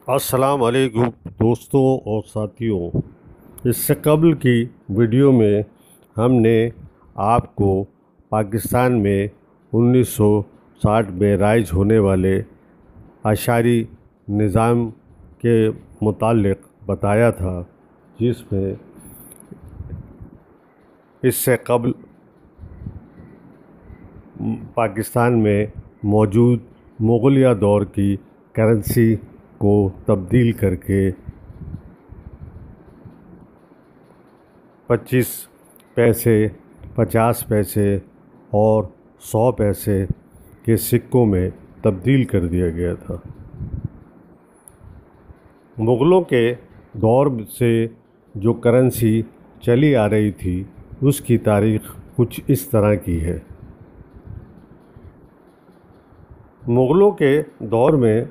अस्सलाम वालेकुम दोस्तों और साथियों। इससे कबल की वीडियो में हमने आपको पाकिस्तान में 1960 में राइज होने वाले अशारी निज़ाम के मुतालिक बताया था, जिसमें इससे कबल पाकिस्तान में मौजूद मुग़लिया दौर की करेंसी को तब्दील करके 25 पैसे, 50 पैसे और 100 पैसे के सिक्कों में तब्दील कर दिया गया था। मुग़लों के दौर से जो करेंसी चली आ रही थी उसकी तारीख़ कुछ इस तरह की है। मुग़लों के दौर में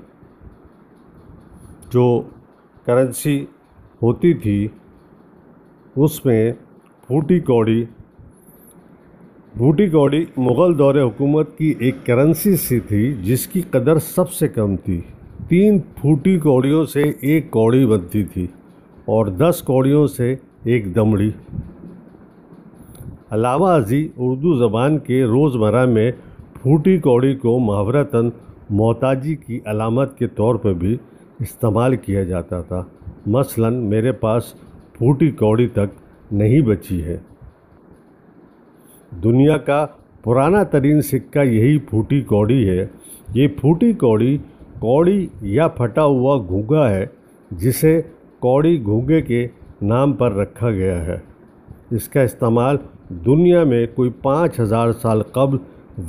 जो करेंसी होती थी उसमें फूटी कौड़ी मुग़ल दौर हुकूमत की एक करेंसी सी थी जिसकी कदर सबसे कम थी। 3 फूटी कौड़ियों से एक कौड़ी बनती थी और 10 कौड़ियों से एक दमड़ी। अलावा अज़ी उर्दू ज़बान के रोज़मर्रा में फूटी कौड़ी को मुहावरतन मोहताजी की अलामत के तौर पर भी इस्तेमाल किया जाता था। मसलन मेरे पास फूटी कौड़ी तक नहीं बची है। दुनिया का पुराना तरीन सिक्का यही फूटी कौड़ी है। ये फूटी कौड़ी कौड़ी या फटा हुआ घूंघा है जिसे कौड़ी घूंघे के नाम पर रखा गया है। इसका इस्तेमाल दुनिया में कोई 5000 साल कबल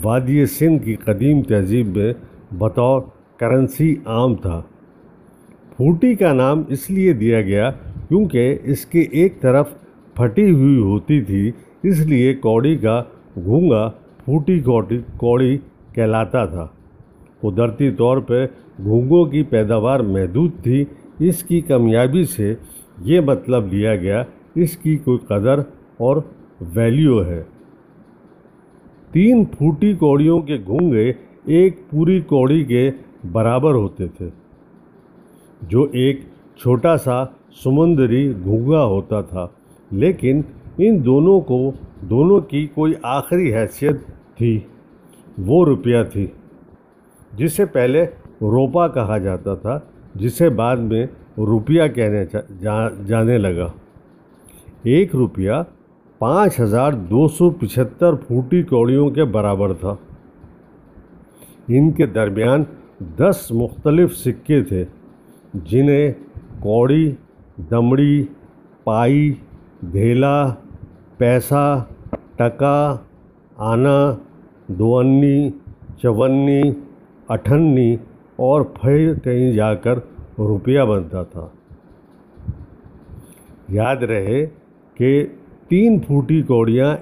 वादी सिंध की कदीम तहज़ीब में बतौर करेंसी आम था। फूटी का नाम इसलिए दिया गया क्योंकि इसके एक तरफ फटी हुई होती थी, इसलिए कौड़ी का घूंघा फूटी कौड़ी कहलाता था। कुदरती तौर पर घूंघों की पैदावार महदूद थी। इसकी कामयाबी से ये मतलब लिया गया इसकी कोई कदर और वैल्यू है। 3 फूटी कौड़ियों के घूंघे एक पूरी कौड़ी के बराबर होते थे, जो एक छोटा सा समुंदरी घूंघा होता था। लेकिन इन दोनों की कोई आखिरी हैसियत थी, वो रुपया थी, जिसे पहले रोपा कहा जाता था, जिसे बाद में रुपया कहने जाने लगा। 1 रुपया 5275 फूटी कौड़ियों के बराबर था। इनके दरमियान 10 मुख्तलिफ सिक्के थे, जिन्हें कौड़ी, दमड़ी, पाई, धेला, पैसा, टका, आना, दुअन्नी, चवन्नी, अठन्नी और फिर कहीं जाकर रुपया बनता था। याद रहे कि 3 फूटी कौड़ियों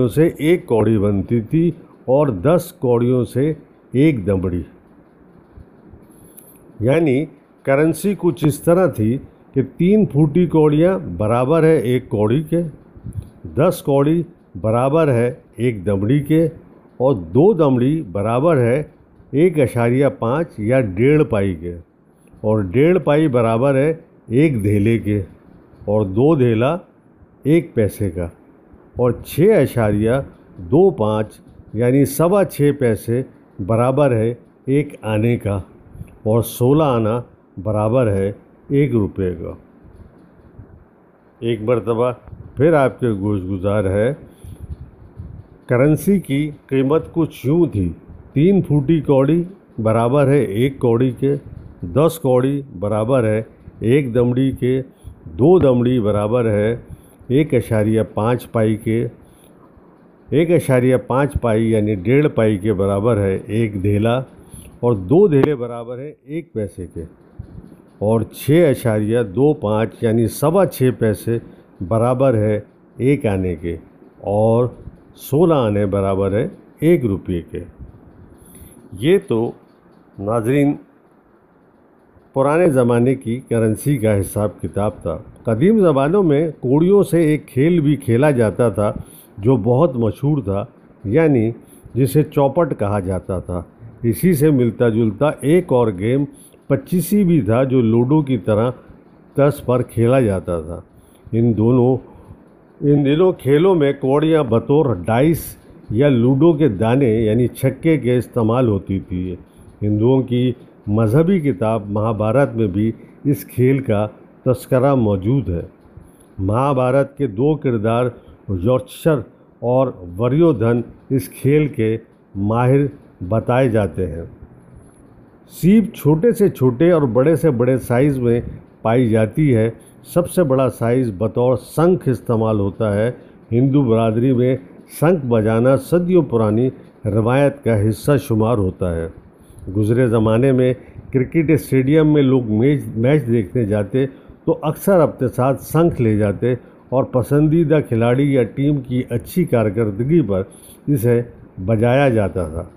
से एक कौड़ी बनती थी और 10 कौड़ियों से एक दमड़ी। यानी करेंसी कुछ इस तरह थी कि 3 फूटी कौड़ियाँ बराबर है एक कौड़ी के, 10 कौड़ी बराबर है एक दमड़ी के और 2 दमड़ी बराबर है 1.5 या 1.5 पाई के, और 1.5 पाई बराबर है एक धेले के और 2 धेला 1 पैसे का, और 6.25 यानी 6.25 पैसे बराबर है एक आने का, और 16 आना बराबर है 1 रुपये का। एक मरतबा फिर आपके गुज़ार है। करेंसी की कीमत कुछ यूँ थी। 3 फूटी कौड़ी बराबर है एक कौड़ी के, 10 कौड़ी बराबर है एक दमड़ी के, 2 दमड़ी बराबर है 1.5 पाई के, 1.5 पाई यानी 1.5 पाई के बराबर है एक धेला, और 2 धेले बराबर है 1 पैसे के, और 6.25 यानी 6.25 पैसे बराबर है एक आने के, और 16 आने बराबर है 1 रुपये के। ये तो नाज़रीन पुराने ज़माने की करेंसी का हिसाब किताब था। कदीम ज़मानों में कौड़ियों से एक खेल भी खेला जाता था जो बहुत मशहूर था, यानी जिसे चौपट कहा जाता था। इसी से मिलता जुलता एक और गेम पच्चीसी भी था जो लूडो की तरह तर्ज पर खेला जाता था। इन दिनों खेलों में कौड़ियाँ बतौर डाइस या लूडो के दाने यानी छक्के के इस्तेमाल होती थी। हिंदुओं की मजहबी किताब महाभारत में भी इस खेल का तस्करा मौजूद है। महाभारत के दो किरदार युधिष्ठिर और दुर्योधन इस खेल के माहिर बताए जाते हैं। सीप छोटे से छोटे और बड़े से बड़े साइज़ में पाई जाती है। सबसे बड़ा साइज़ बतौर शंख इस्तेमाल होता है। हिंदू बरादरी में शंख बजाना सदियों पुरानी रवायत का हिस्सा शुमार होता है। गुज़रे ज़माने में क्रिकेट स्टेडियम में लोग मैच देखने जाते तो अक्सर अपने साथ शंख ले जाते और पसंदीदा खिलाड़ी या टीम की अच्छी कारकर्दगी पर इसे बजाया जाता था।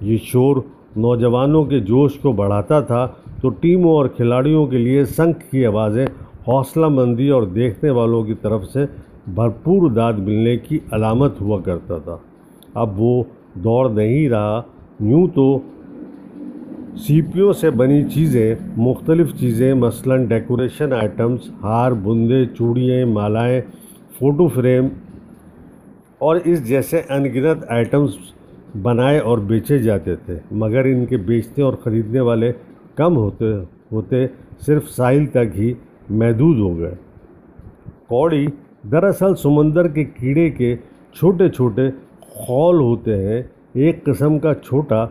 ये शोर नौजवानों के जोश को बढ़ाता था तो टीमों और खिलाड़ियों के लिए शंख की आवाज़ें हौसलामंदी और देखने वालों की तरफ से भरपूर दाद मिलने की अलामत हुआ करता था। अब वो दौर नहीं रहा। यूँ तो सीपियों से बनी चीज़ें, मुख्तलिफ़ चीज़ें मसलन डेकोरेशन आइटम्स, हार, बूंदे, चूड़ियाँ, मालाएँ, फ़ोटो फ्रेम और इस जैसे अनगिनत आइटम्स बनाए और बेचे जाते थे, मगर इनके बेचने और ख़रीदने वाले कम होते सिर्फ साहिल तक ही महदूद हो गए। कौड़ी दरअसल समंदर के कीड़े के छोटे छोटे खौल होते हैं, एक किस्म का छोटा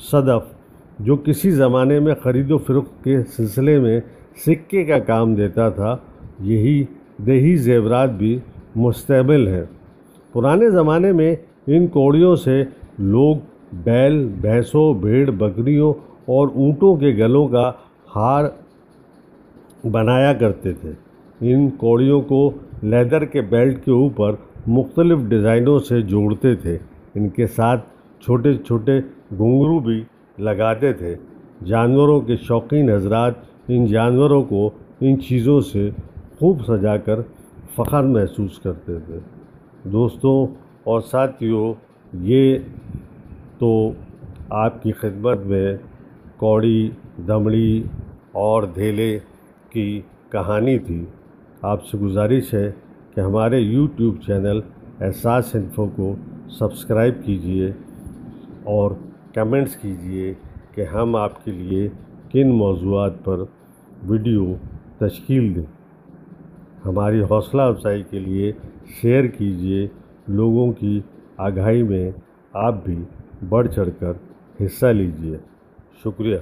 सदफ जो किसी ज़माने में ख़रीदो फ़रोख्त के सिलसिले में सिक्के का काम देता था। यही देही ज़ेवरात भी मुस्तमिल हैं। पुराने ज़माने में इन कौड़ियों से लोग बैल, भैंसों, भेड़, बकरियों और ऊँटों के गलों का हार बनाया करते थे। इन कौड़ियों को लेदर के बेल्ट के ऊपर मुख्तलिफ़ डिज़ाइनों से जोड़ते थे। इनके साथ छोटे छोटे घुंघरू भी लगाते थे। जानवरों के शौकीन हजरात इन जानवरों को इन चीज़ों से खूब सजाकर फ़ख्र महसूस करते थे। दोस्तों और साथियों, ये तो आपकी खिदमत में कौड़ी, दमड़ी और धेले की कहानी थी। आपसे गुजारिश है कि हमारे यूट्यूब चैनल एहसास इन्फो को सब्सक्राइब कीजिए और कमेंट्स कीजिए कि हम आपके लिए किन मौज़ूआत पर वीडियो तश्कील दें। हमारी हौसला अफजाई के लिए शेयर कीजिए। लोगों की आगाही में आप भी बढ़ चढ़कर हिस्सा लीजिए। शुक्रिया।